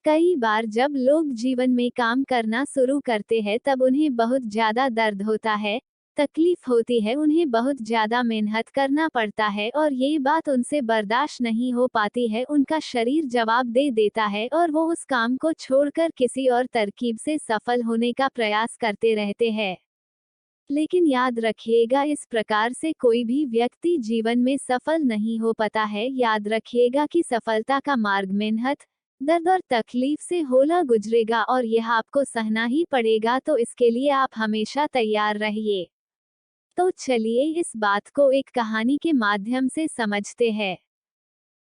कई बार जब लोग जीवन में काम करना शुरू करते हैं तब उन्हें बहुत ज्यादा दर्द होता है, तकलीफ होती है, उन्हें बहुत ज्यादा मेहनत करना पड़ता है और ये बात उनसे बर्दाश्त नहीं हो पाती है। उनका शरीर जवाब दे देता है और वो उस काम को छोड़कर किसी और तरकीब से सफल होने का प्रयास करते रहते हैं। लेकिन याद रखिएगा, इस प्रकार से कोई भी व्यक्ति जीवन में सफल नहीं हो पाता है। याद रखिएगा कि सफलता का मार्ग मेहनत, दर्द और तकलीफ से होला गुजरेगा और यह आपको सहना ही पड़ेगा, तो इसके लिए आप हमेशा तैयार रहिए। तो चलिए इस बात को एक कहानी के माध्यम से समझते हैं।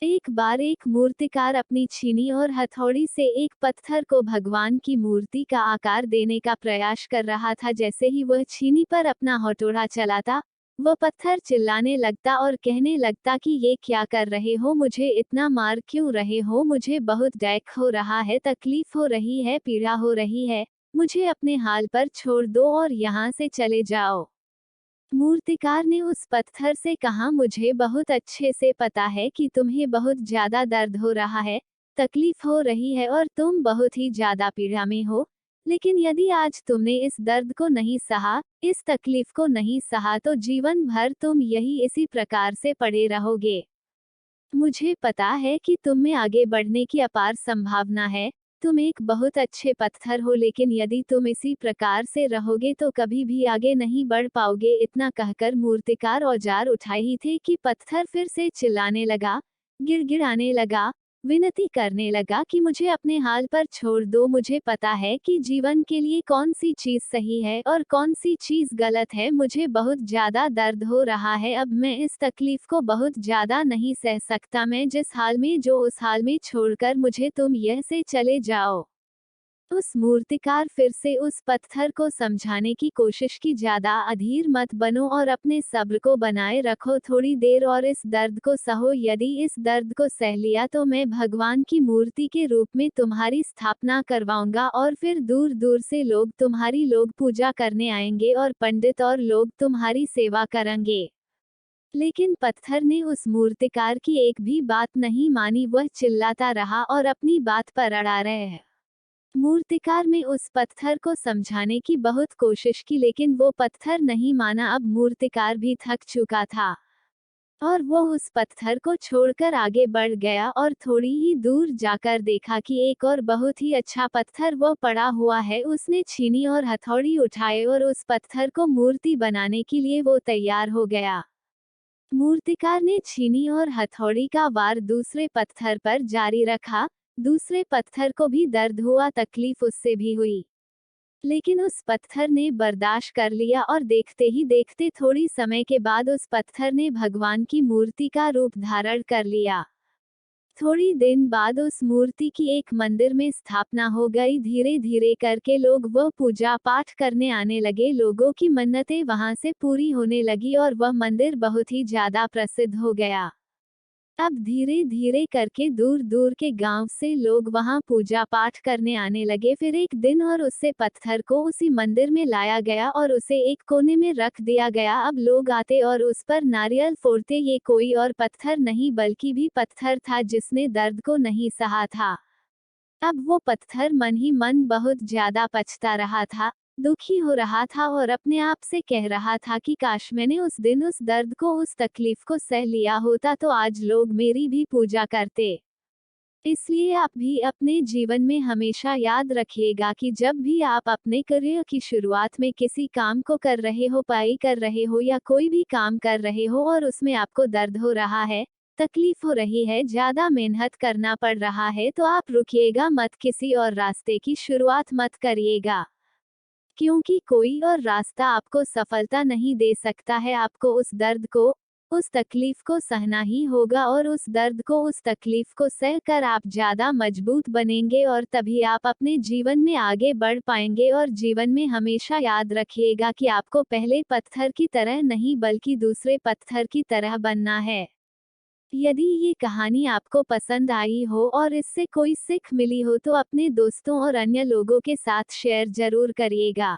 एक बार एक मूर्तिकार अपनी छीनी और हथौड़ी से एक पत्थर को भगवान की मूर्ति का आकार देने का प्रयास कर रहा था। जैसे ही वह छीनी पर अपना हथौड़ा चलाता, वह पत्थर चिल्लाने लगता और कहने लगता कि ये क्या कर रहे हो, मुझे इतना मार क्यों रहे हो, मुझे बहुत दर्द हो रहा है, तकलीफ हो रही है, पीड़ा हो रही है, मुझे अपने हाल पर छोड़ दो और यहाँ से चले जाओ। मूर्तिकार ने उस पत्थर से कहा, मुझे बहुत अच्छे से पता है कि तुम्हें बहुत ज्यादा दर्द हो रहा है, तकलीफ हो रही है और तुम बहुत ही ज्यादा पीड़ा में हो। लेकिन यदि आज तुमने इस दर्द को नहीं सहा, इस तकलीफ को नहीं सहा, तो जीवन भर तुम यही इसी प्रकार से पड़े रहोगे। मुझे पता है कि तुम में आगे बढ़ने की अपार संभावना है। तुम एक बहुत अच्छे पत्थर हो, लेकिन यदि तुम इसी प्रकार से रहोगे तो कभी भी आगे नहीं बढ़ पाओगे। इतना कहकर मूर्तिकार औजार उठाए ही थे कि पत्थर फिर से चिल्लाने लगा, गिड़गिड़ाने लगा, विनती करने लगा कि मुझे अपने हाल पर छोड़ दो। मुझे पता है कि जीवन के लिए कौन सी चीज सही है और कौन सी चीज गलत है। मुझे बहुत ज्यादा दर्द हो रहा है, अब मैं इस तकलीफ को बहुत ज्यादा नहीं सह सकता। मैं जिस हाल में जो उस हाल में छोड़कर मुझे तुम यह से चले जाओ। उस मूर्तिकार फिर से उस पत्थर को समझाने की कोशिश की, ज्यादा अधीर मत बनो और अपने सब्र को बनाए रखो, थोड़ी देर और इस दर्द को सहो। यदि इस दर्द को सह लिया तो मैं भगवान की मूर्ति के रूप में तुम्हारी स्थापना करवाऊंगा और फिर दूर दूर से लोग पूजा करने आएंगे और पंडित और लोग तुम्हारी सेवा करेंगे। लेकिन पत्थर ने उस मूर्तिकार की एक भी बात नहीं मानी, वह चिल्लाता रहा और अपनी बात पर अड़ा रहे। मूर्तिकार में उस पत्थर को समझाने की बहुत कोशिश की, लेकिन वो पत्थर नहीं माना। अब मूर्तिकार भी थक चुका था और वो उस पत्थर को छोड़कर आगे बढ़ गया और थोड़ी ही दूर जाकर देखा कि एक और बहुत ही अच्छा पत्थर वो पड़ा हुआ है। उसने छीनी और हथौड़ी उठाए और उस पत्थर को मूर्ति बनाने के लिए वो तैयार हो गया। मूर्तिकार ने छीनी और हथौड़ी का वार दूसरे पत्थर पर जारी रखा। दूसरे पत्थर को भी दर्द हुआ, तकलीफ उससे भी हुई, लेकिन उस पत्थर ने बर्दाश्त कर लिया और देखते ही देखते थोड़ी समय के बाद उस पत्थर ने भगवान की मूर्ति का रूप धारण कर लिया। थोड़ी दिन बाद उस मूर्ति की एक मंदिर में स्थापना हो गई। धीरे धीरे करके लोग वह पूजा पाठ करने आने लगे, लोगों की मन्नतें वहां से पूरी होने लगी और वह मंदिर बहुत ही ज्यादा प्रसिद्ध हो गया। अब धीरे धीरे करके दूर दूर के गांव से लोग वहां पूजा पाठ करने आने लगे। फिर एक दिन और उससे पत्थर को उसी मंदिर में लाया गया और उसे एक कोने में रख दिया गया। अब लोग आते और उस पर नारियल फोड़ते। ये कोई और पत्थर नहीं बल्कि भी पत्थर था जिसने दर्द को नहीं सहा था। अब वो पत्थर मन ही मन बहुत ज्यादा पछता रहा था, दुखी हो रहा था और अपने आप से कह रहा था कि काश मैंने उस दिन उस दर्द को, उस तकलीफ को सह लिया होता तो आज लोग मेरी भी पूजा करते। इसलिए आप भी अपने जीवन में हमेशा याद रखिएगा कि जब भी आप अपने करियर की शुरुआत में किसी काम को कर रहे हो, पढ़ाई कर रहे हो या कोई भी काम कर रहे हो और उसमें आपको दर्द हो रहा है, तकलीफ हो रही है, ज्यादा मेहनत करना पड़ रहा है, तो आप रुकिएगा मत, किसी और रास्ते की शुरुआत मत करिएगा। क्योंकि कोई और रास्ता आपको सफलता नहीं दे सकता है। आपको उस दर्द को, उस तकलीफ को सहना ही होगा और उस दर्द को, उस तकलीफ को सह कर आप ज्यादा मजबूत बनेंगे और तभी आप अपने जीवन में आगे बढ़ पाएंगे। और जीवन में हमेशा याद रखिएगा कि आपको पहले पत्थर की तरह नहीं बल्कि दूसरे पत्थर की तरह बनना है। यदि ये कहानी आपको पसंद आई हो और इससे कोई सीख मिली हो तो अपने दोस्तों और अन्य लोगों के साथ शेयर जरूर करिएगा।